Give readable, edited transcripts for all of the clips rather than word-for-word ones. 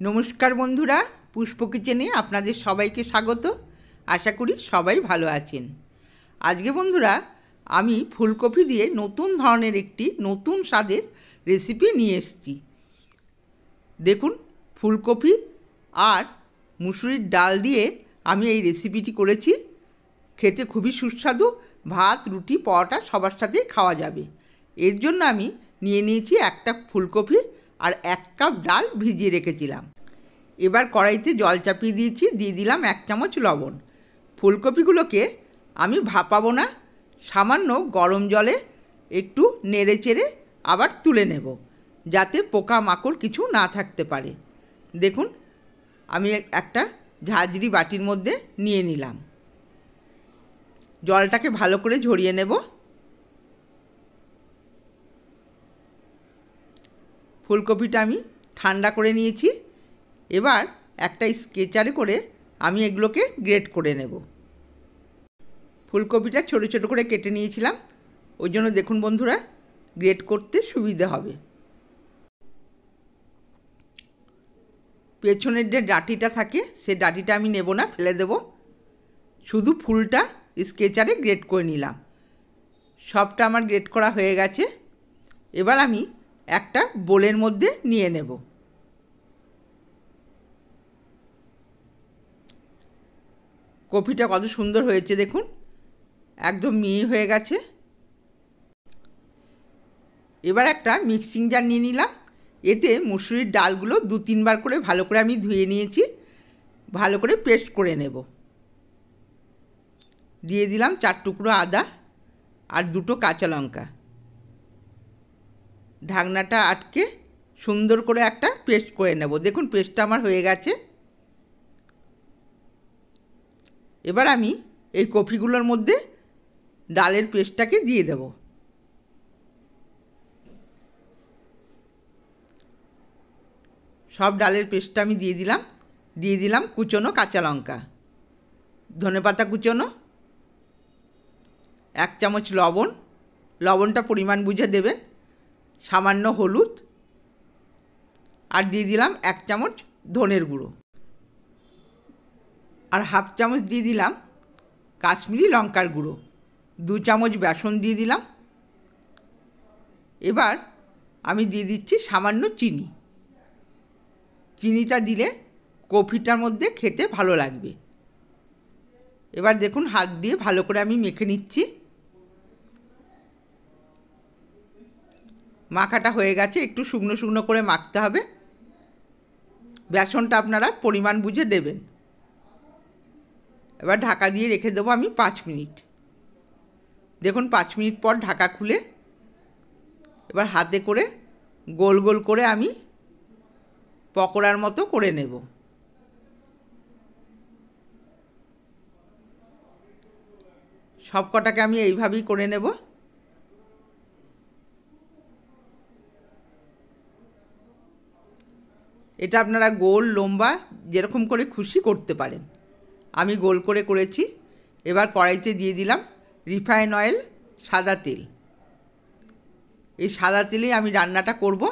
নমস্কার বন্ধুরা, পুষ্প কিচেনে আপনাদের সবাইকে স্বাগত। আশা করি সবাই ভালো আছেন। আজকে বন্ধুরা আমি ফুলকপি দিয়ে নতুন ধরনের একটি নতুন স্বাদের রেসিপি নিয়ে এসেছি। দেখুন, ফুলকপি আর মুসুরির ডাল দিয়ে আমি এই রেসিপিটি করেছি। খেতে খুবই সুস্বাদু, ভাত, রুটি, পরোটা সবার সাথেই খাওয়া যাবে। এর জন্য আমি নিয়ে নিয়েছি একটা ফুলকপি আর 1 কাপ ডাল ভিজিয়ে রেখেছিলাম। এবার কড়াইতে জল চাপিয়ে দিয়েছি, দিয়ে দিলাম 1 চামচ লবণ। ফুলকপিগুলোকে আমি ভাপাবো না, সামান্য গরম জলে একটু নেড়ে চেড়ে আবার তুলে নেব, যাতে পোকা মাকড় কিছু না থাকতে পারে। দেখুন, আমি একটা ঝাঁঝরি বাটির মধ্যে নিয়ে নিলাম। জলটাকে ভালো করে ঝরিয়ে নেব। ফুলকপিটা আমি ঠান্ডা করে নিয়েছি। এবার একটা স্কেচারে করে আমি এগুলোকে গ্রেট করে নেব। ফুলকপিটা ছোট ছোট করে কেটে নিয়েছিলাম, ওই জন্য দেখুন বন্ধুরা, গ্রেট করতে সুবিধে হবে। পেছনের যে ডাঁটিটা থাকে সে ডাঁটিটা আমি নেব না, ফেলে দেব। শুধু ফুলটা স্কেচারে গ্রেট করে নিলাম। সবটা আমার গ্রেট করা হয়ে গেছে। এবার আমি একটা বোলের মধ্যে নিয়ে নেব। কপিটা কত সুন্দর হয়েছে দেখুন, একদম মিহি হয়ে গেছে। এবার একটা মিক্সিং জার নিয়ে নিলাম। এতে মুসুরির ডালগুলো 2-3 বার করে ভালো করে আমি ধুয়ে নিয়েছি, ভালো করে পেস্ট করে নেব। দিয়ে দিলাম 4 টুকরো আদা আর 2টো কাঁচা লঙ্কা। ঢাকনাটা আটকে সুন্দর করে একটা পেস্ট করে নেব। দেখুন, পেস্টটা আমার হয়ে গেছে। এবার আমি এই কপিগুলোর মধ্যে ডালের পেস্টটাকে দিয়ে দেব। সব ডালের পেস্টটা আমি দিয়ে দিলাম কুচনো কাঁচা লঙ্কা, ধনেপাতা কুচনো, 1 চামচ লবণ, লবণটা পরিমাণ বুঝে দেবেন, সামান্য হলুদ, আর দিয়ে দিলাম 1 চামচ ধনের গুঁড়ো, আর 1/2 চামচ দিয়ে দিলাম কাশ্মীরি লঙ্কার গুঁড়ো, 2 চামচ বেসন দিয়ে দিলাম। এবার আমি দিয়ে দিচ্ছি সামান্য চিনি। চিনিটা দিলে কফিটার মধ্যে খেতে ভালো লাগবে। এবার দেখুন, হাত দিয়ে ভালো করে আমি মেখে নিচ্ছি। মাখাটা হয়ে গেছে, একটু শুকনো শুকনো করে মাখতে হবে। বেসনটা আপনারা পরিমাণ বুঝে দেবেন। এবার ঢাকা দিয়ে রেখে দেবো আমি 5 মিনিট। দেখুন, 5 মিনিট পর ঢাকা খুলে এবার হাতে করে গোল গোল করে আমি পকোড়ার মতো করে নেব। সব কটাকে আমি এইভাবেই করে নেব। এটা আপনারা গোল লম্বা যেরকম করে খুশি করতে পারেন। আমি গোল করে করেছি। এবার কড়াইতে দিয়ে দিলাম রিফাইন অয়েল, সাদা তেল। এই সাদা তেলেই আমি রান্নাটা করব।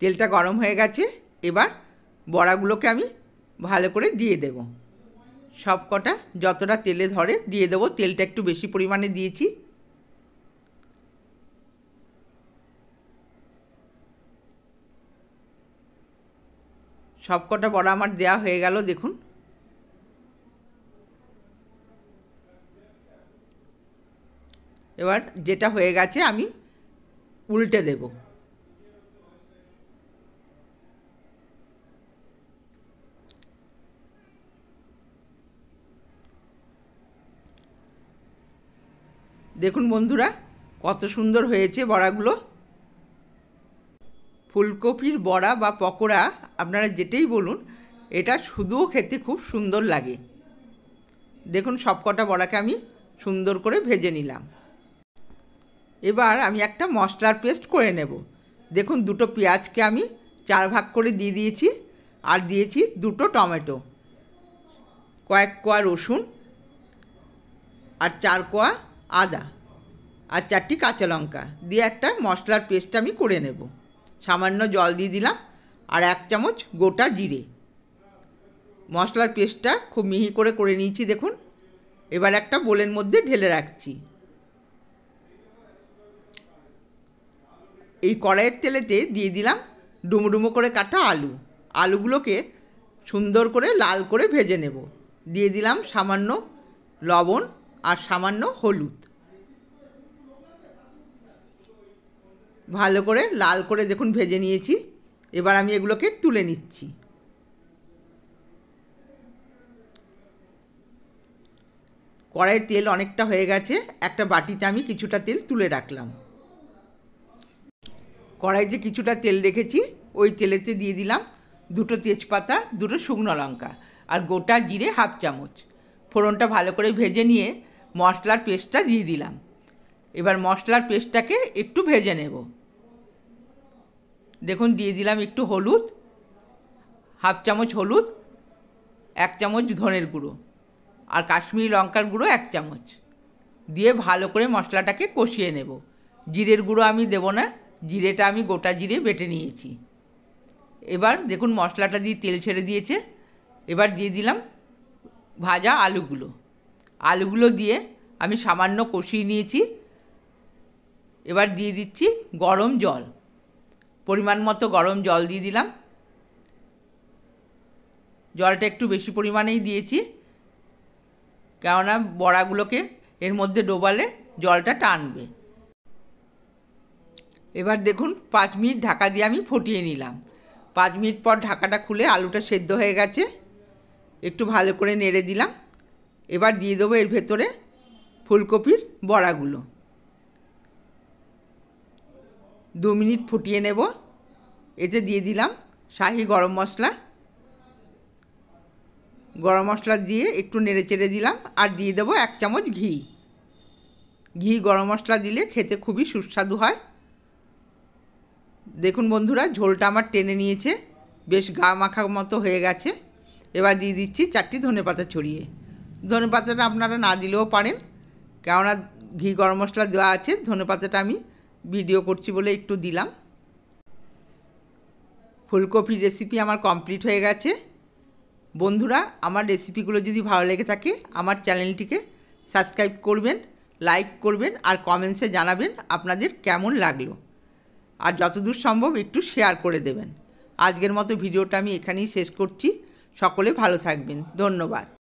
তেলটা গরম হয়ে গেছে। এবার বড়াগুলোকে আমি ভালো করে দিয়ে দেব। সব কটা যতটা তেলে ধরে দিয়ে দেবো। তেলটা একটু বেশি পরিমাণে দিয়েছি। সব কটা বড়া আমার দেওয়া হয়ে গেল। দেখুন, এবার যেটা হয়ে গেছে আমি উল্টে দেব। দেখুন বন্ধুরা, কত সুন্দর হয়েছে বড়াগুলো। ফুলকপির বড়া বা পকোড়া আপনারা যেটাই বলুন, এটা শুধুও খেতে খুব সুন্দর লাগে। দেখুন, সব কটা বড়াকে আমি সুন্দর করে ভেজে নিলাম। এবার আমি একটা মশলার পেস্ট করে নেব। দেখুন, 2টো পেঁয়াজকে আমি 4 ভাগ করে দিয়ে দিয়েছি, আর দিয়েছি 2টো টমেটো, কয়েক কোয়া রসুন, আর 4 কোয়া আদা, আর 4টি কাঁচা লঙ্কা দিয়ে একটা মশলার পেস্ট আমি করে নেব। সামান্য জল দিয়ে দিলাম, আর 1 চামচ গোটা জিরে। মশলার পেস্টটা খুব মিহি করে নিয়েছি দেখুন। এবার একটা বোলের মধ্যে ঢেলে রাখছি। এই কড়াইয়ের তেলেতে দিয়ে দিলাম ডুমো ডুমো করে কাটা আলু। আলুগুলোকে সুন্দর করে লাল করে ভেজে নেব। দিয়ে দিলাম সামান্য লবণ আর সামান্য হলুদ। ভালো করে লাল করে দেখুন ভেজে নিয়েছি। এবার আমি এগুলোকে তুলে নিচ্ছি। কড়াইয়ের তেল অনেকটা হয়ে গেছে, একটা বাটিতে আমি কিছুটা তেল তুলে রাখলাম। কড়াইতে কিছুটা তেল রেখেছি, ওই তেলেতে দিয়ে দিলাম 2টো তেজপাতা, 2টো শুকনো লঙ্কা আর গোটা জিরে 1/2 চামচ। ফোড়নটা ভালো করে ভেজে নিয়ে মশলার পেস্টটা দিয়ে দিলাম। এবার মশলার পেস্টটাকে একটু ভেজে নেব। দেখুন দিয়ে দিলাম একটু হলুদ, 1/2 চামচ হলুদ, 1 চামচ ধনের গুঁড়ো আর কাশ্মীরি লঙ্কার গুঁড়ো 1 চামচ দিয়ে ভালো করে মশলাটাকে কষিয়ে নেব। জিরের গুঁড়ো আমি দেব না, জিরেটা আমি গোটা জিরে বেটে নিয়েছি। এবার দেখুন মশলাটা দিয়ে তেল ছেড়ে দিয়েছে। এবার দিয়ে দিলাম ভাজা আলুগুলো দিয়ে আমি সামান্য কষিয়ে নিয়েছি। এবার দিয়ে দিচ্ছি গরম জল, পরিমাণ মতো গরম জল দিয়ে দিলাম। জলটা একটু বেশি পরিমাণেই দিয়েছি, কেননা বড়াগুলোকে এর মধ্যে ডোবালে জলটা টানবে। এবার দেখুন 5 মিনিট ঢাকা দিয়ে আমি ফুটিয়ে নিলাম। 5 মিনিট পর ঢাকাটা খুলে আলুটা সেদ্ধ হয়ে গেছে, একটু ভালো করে নেড়ে দিলাম। এবার দিয়ে দেবো এর ভেতরে ফুলকপির বড়াগুলো। 2 মিনিট ফুটিয়ে নেব। এতে দিয়ে দিলাম শাহি গরম মশলা দিয়ে একটু নেড়ে চেড়ে দিলাম। আর দিয়ে দেবো 1 চামচ ঘি। গরম মশলা দিলে খেতে খুবই সুস্বাদু হয়। দেখুন বন্ধুরা, ঝোলটা আমার টেনে নিয়েছে, বেশ গা মাখা মতো হয়ে গেছে। এবার দিয়ে দিচ্ছি 4টি ধনেপাতা ছড়িয়ে। ধনেপাতাটা আপনারা না দিলেও পারেন, কেননা ঘি গরম মশলা দেওয়া আছে। ধনেপাতাটা আমি ভিডিও করছি বলে একটু দিলাম। ফুলকপির রেসিপি আমার কমপ্লিট হয়ে গেছে। বন্ধুরা, আমার রেসিপিগুলো যদি ভালো লেগে থাকে আমার চ্যানেলটিকে সাবস্ক্রাইব করবেন, লাইক করবেন আর কমেন্টসে জানাবেন আপনাদের কেমন লাগলো। আর যতদূর সম্ভব একটু শেয়ার করে দেবেন। আজকের মতো ভিডিওটা আমি এখানেই শেষ করছি। সকলে ভালো থাকবেন। ধন্যবাদ।